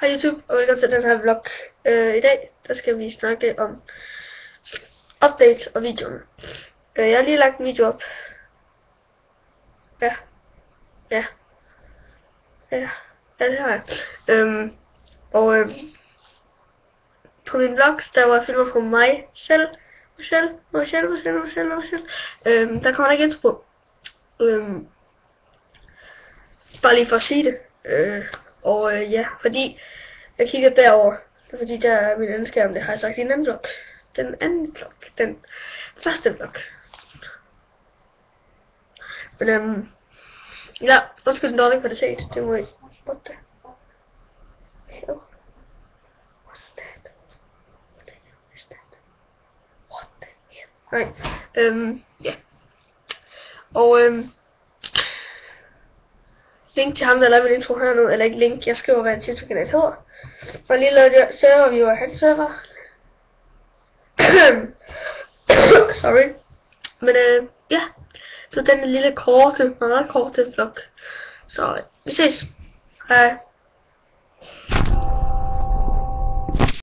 Hej YouTube, og velkommen til den her vlog. I dag, der skal vi snakke om updates og videoerne. Jeg har lige lagt en video op. Ja, det har jeg. På min vlogs, der var filmer fra mig selv. Michelle. Der kommer der ikke intro på. Bare lige for at sige det. Ja, fordi jeg kigger derover. Det er fordi der er min anden skærm, det har jeg sagt i en anden vlog. Den anden vlog. Den første vlog. Men ja, undskyld den dårlige kvalitet. Det må ikke. What the hell? What's that? What the hell is that? What the hell? Nej. Ja. Og link til ham, der lavede min intro hernede, eller ikke link, jeg skriver, hvad en YouTube-kanal hedder. Og lige lavede jeg serverview af hans server. Sorry. Men ja, så den lille korte, meget korte vlog. Så vi ses. Hej.